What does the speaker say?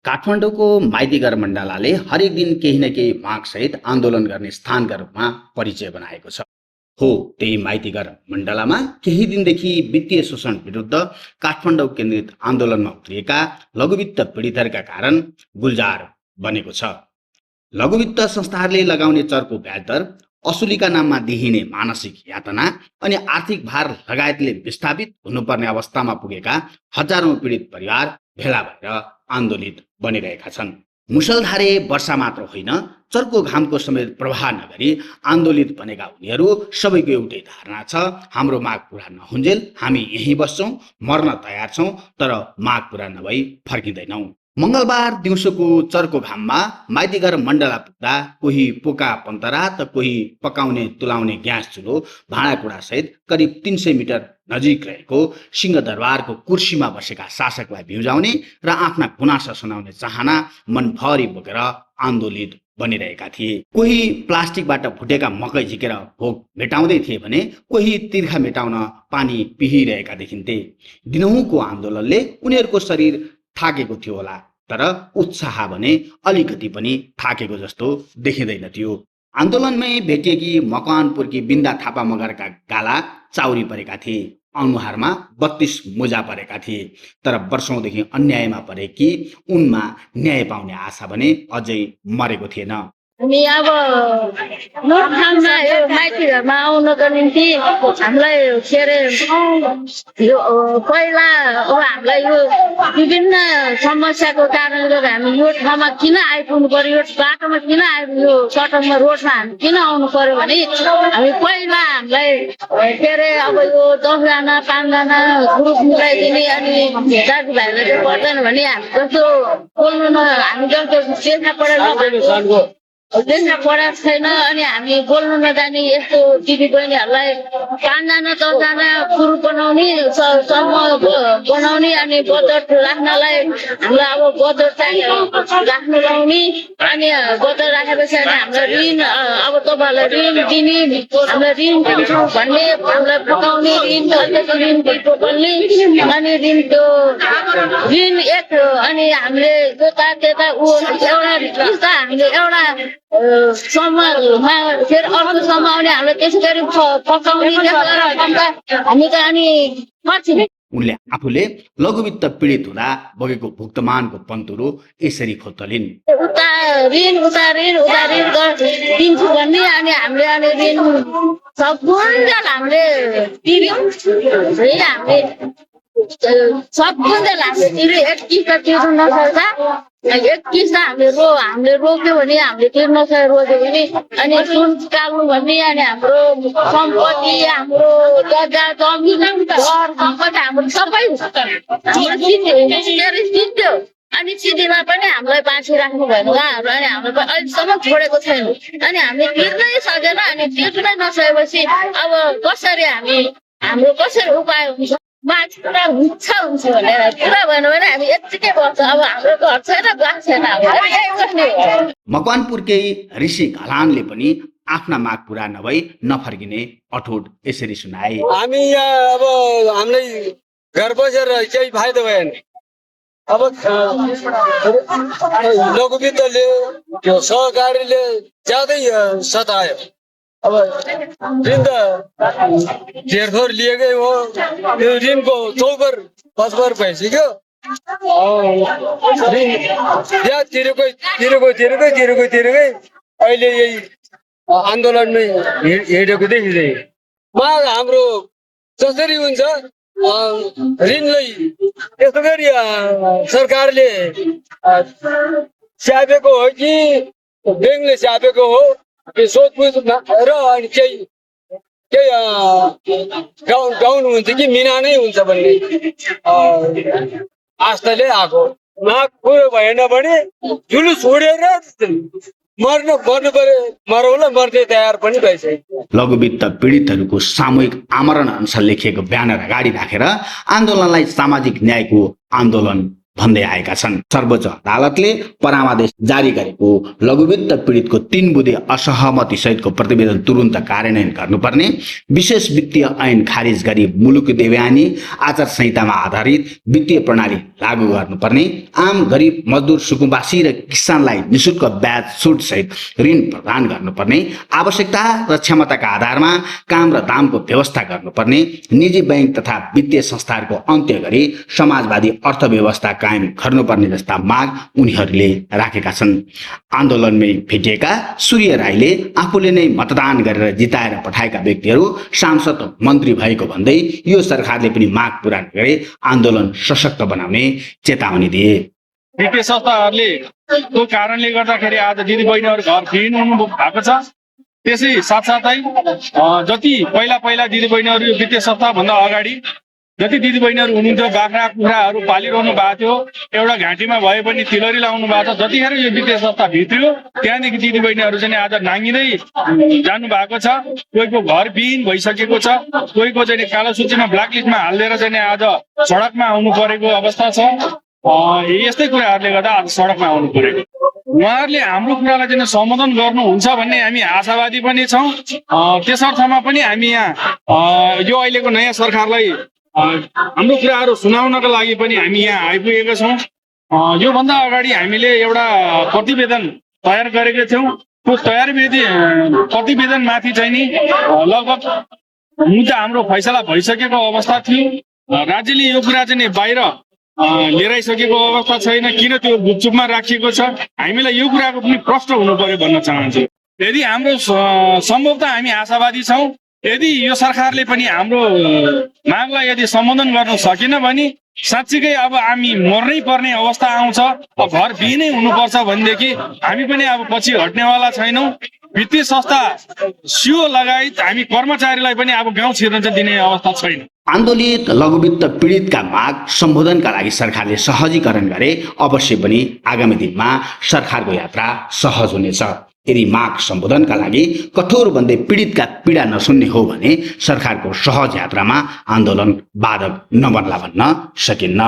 काठमाडौँको माइतीघर मण्डलाले हरेक दिन केही न केही मागसहित आन्दोलन गर्ने स्थानका रूपमा परिचय बनाएको छ। हो, त्यही माइतीघर मण्डलामा केही दिनदेखि वित्तीय शोषण विरुद्ध काठमाडौँ केन्द्रित आन्दोलनमा उत्रिएका लघुवित्त पीडितहरूका कारण गुल्जार बनेको छ। लघुवित्त संस्थाहरूले लगाउने चर्को ब्याज दर, असुलीका नाममा दिइने मानसिक यातना अनि आर्थिक भार लगायतले विस्थापित हुनुपर्ने अवस्थामा पुगेका हजारौं पीडित परिवार भेला भएर आन्दोलित बनिरहेका छन्। मुसलधारे वर्षा मात्र होइन, चर्को घामको समेत प्रवाह नगरी आन्दोलित बनेका उनीहरू सबैको एउटै धारणा छ, हाम्रो माग पूरा नहुन्जेल हामी यहीँ बस्छौं, मर्न तयार छौं, तर माग पूरा नभई फर्किँदैनौं। मंगलबार दिउँसोको चर्को घाममा माइतीघर मण्डला पुग्दा कोही पोका पन्तरा त कोही पकाउने तुलाउने ग्यास चुलो भाँडाकुँडा सहित करिब 300 मिटर नजिक रहेको सिंहदरबारको कुर्सीमा बसेका शासकलाई भिउजाउने र आफ्ना गुनासा सुनाउने चाहना मनभरि बोकेर आन्दोलित बनिरहेका थिए। कोही प्लास्टिकबाट फुटेका मकै झिकेर भोक मेटाउँदै थिए भने कोही तिर्खा मेटाउन पानी पिहिरहेका देखिन्थे। दिनहुँको आन्दोलनले उनीहरूको शरीर थाकेको थियो होला, तर उत्साह भने अलिकति पनि थाकेको जस्तो देखिँदैन थियो। आन्दोलनमै भेटिएकी मकवानपुरकी बिन्दा थापा मगरका गाला चाउरी परेका थिए, अनुहारमा 32 मोजा परेका थिए, तर वर्षौंदेखि अन्यायमा परेकी उनमा न्याय पाउने आशा भने अझै मरेको थिएन। हामी अब नोटखाममा यो माइतीघरमा आउनको निम्ति हामीलाई के अरे यो पहिला अब हामीलाई यो विभिन्न समस्याको कारणले गर्दा हामी यो ठाउँमा किन आइपुग्नु पर्यो, यो बाटोमा किन यो सडकमा रोडमा हामी किन आउनु पर्यो भने हामी पहिला हामीलाई के अरे अब यो 10 जना 5 जना ग्रुप मिलाइदिने अनि दाजुभाइलाई चाहिँ पर्दैन भने हामी जस्तो बोल्नु न, हामी जस्तो लेख्न पढाएको छैन अनि हामी बोल्नु नजाने यस्तो दिदी बहिनीहरूलाई 5 जना 10 जना ग्रुप बनाउने समूह बनाउने अनि बजेट राख्नलाई हामीलाई अब बजेट चाहिँ राख्नु लाउने अनि बजेट राखेपछि हामीलाई ऋण अब तपाईँहरूलाई ऋण दिने, हामीलाई ऋण दिन्छौँ भन्ने, हामीलाई पकाउने ऋण ऋण दिएको भन्ने अनि ऋणको ऋण एक अनि हामीले यता त्यता एउटा हामीले एउटा समूहमा फेरि अर्को समूह आउने हामीले त्यसै गरी पकाउने हामी त अनि पर्छौँ। उनले आफूले लघुवित्त पीडित हुँदा बगेको भुक्तमानको पन्तुरो यसरी खोतलिन्। उता ऋण दिन्छु भन्ने अनि हामीले अनि ऋण सबैजनाले हामीले सबैजनाले हामीले एक किस्त तिर्नु नसक्दा एक किस्त हामीले रोक्यो भने हामीले तिर्न रोक्यो भने अनि सुन काल्नु भन्ने अनि हाम्रो सम्पत्ति हाम्रो जग्गा जमिन घर सम्पत्ति हाम्रो सबै सिद्धो अनि सिद्धीमा पनि हामीलाई बाँची राख्नु भएन उहाँहरू अनि हामीले अहिलेसम्म छोडेको छैन अनि हामीले तिर्नै सकेन अनि तिर्नै नसकेपछि अब कसरी हाम्रो कसरी उपाय हुन्छ मान्छे पुरा हुन्छ भनेर पुरा भएन भने हामी यत्तिकै बस्छ। अब हाम्रो घर छैन बास छैन। मकवानपुरकै ऋषि घलानले पनि आफ्ना माग पूरा नभई नफर्किने अठोट यसरी सुनाए। हामी यहाँ अब हामीलाई घर बसेर केही फाइदा भएन। अब लघुवित्तले त्यो सहकारीले ज्यादै सतायो। अब ऋण त धेरथोर लिएकै हो, त्यो ऋणको चौबर 5 भइसक्यो। ब्याज तिरेकै अहिले यही आन्दोलनमै हिँडेको देखिँदै माग हाम्रो जसरी हुन्छ ऋणलाई यस्तो गरी सरकारले स्यापेको हो कि ब्याङ्कले स्यापेको हो सोधपुछ र अनि केही डाउन हुन्छ कि मिना नै हुन्छ भन्ने आस्थाले आएको। माग पुरो भएन भने जुलुस छोडेर मर्नु पर्यो, मरौला मर्ने तयार पनि भइसक्यो। लघुवित्त पीडितहरूको सामूहिक आमरण अनुसार लेखिएको ब्यानर अगाडि राखेर आन्दोलनलाई सामाजिक न्यायको आन्दोलन भन्दै आएका छन्। सर्वोच्च अदालतले परामर्श जारी गरेको लघुवित्त पीडितको 3 बुँदे असहमति सहितको प्रतिवेदन तुरुन्त कार्यान्वयन गर्नुपर्ने, विशेष वित्तीय ऐन खारिज गरी मुलुक देवयानी आचार संहितामा आधारित वित्तीय प्रणाली लागू गर्नुपर्ने, आम गरिब मजदुर सुकुम्बासी र किसानलाई निशुल्क ब्याज छुट सहित ऋण प्रदान गर्नुपर्ने, आवश्यकता र क्षमताका आधारमा काम र दामको व्यवस्था गर्नुपर्ने, निजी बैंक तथा वित्तीय संस्थाहरूको अन्त्य गरी समाजवादी अर्थव्यवस्था कायम गर्नुपर्ने जस्ता माग उनीहरूले राखेका छन्। आन्दोलनमै भेटिएका सूर्य राईले आफूले नै मतदान गरेर जिताएर पठाएका व्यक्तिहरू सांसद मन्त्री भएको भन्दै यो सरकारले पनि माग पूरा गरे आन्दोलन सशक्त बनाउने चेतावनी दिए। वित्तीय संस्थाहरूले त्यो कारणले गर्दाखेरि आज दिदीबहिनीहरू घर विहीन हुनु भएको छ। त्यसै साथसाथै जति पहिला दिदीबहिनीहरू यो वित्तीय संस्थाभन्दा अगाडि जति दिदीबहिनीहरू हुनुहुन्थ्यो, बाख्रा कुखुराहरू पालिरहनु भएको थियो, एउटा घाँटीमा भए पनि तिलरी लाउनु भएको छ। जतिखेर यो वित्तीय संस्था भित्रियो त्यहाँदेखि दिदीबहिनीहरू चाहिँ आज नाङ्गिँदै जानु भएको छ। कोहीको घर विहीन भइसकेको छ, कोहीको चाहिँ कालो सूचीमा ब्ल्याकलिस्टमा हालिदिएर चाहिँ आज सडकमा आउनु परेको अवस्था छ। यस्तै कुराहरूले गर्दा आज सडकमा आउनु परेको। उहाँहरूले हाम्रो कुरालाई चाहिँ सम्बोधन गर्नुहुन्छ भन्ने हामी आशावादी पनि छौँ। त्यसर्थमा पनि हामी यहाँ यो अहिलेको नयाँ सरकारलाई हाम्रो कुराहरू सुनाउनका लागि पनि हामी यहाँ आइपुगेका छौँ। योभन्दा अगाडि हामीले एउटा प्रतिवेदन तयार गरेका थियौँ। त्यो प्रतिवेदनमाथि चाहिँ नि लगभग मुद्दा हाम्रो फैसला भइसकेको अवस्था थियो। राज्यले यो कुरा चाहिँ बाहिर लिएर आइसकेको अवस्था छैन। किन त्यो गुपचुपमा राखिएको छ, हामीलाई यो कुराको पनि प्रश्न हुनु पर्यो भन्न चाहन्छु। यदि हाम्रो सम्भवतः हामी आशावादी छौँ, यदि यो सरकारले पनि हाम्रो मागलाई यदि सम्बोधन गर्न सकेन भने साँच्चीकै अब हामी मर्नै पर्ने अवस्था आउँछ। घर विहीनै हुनुपर्छ भनेदेखि हामी पनि अब पछि हट्नेवाला छैनौँ। वित्तीय संस्था सिओ लगायत हामी कर्मचारीलाई पनि अब गाउँ छिर्न चाहिँ दिने अवस्था छैन। आन्दोलित लघुवित्त पीडितका माग सम्बोधनका लागि सरकारले सहजीकरण गरे अवश्य पनि आगामी दिनमा सरकारको यात्रा सहज हुनेछ। यदि माग सम्बोधनका लागि कठोर भन्दै पीडितका पीडा नसुन्ने हो भने सरकारको सहज यात्रामा आन्दोलन बाधक नबन्ला भन्न सकिन्न।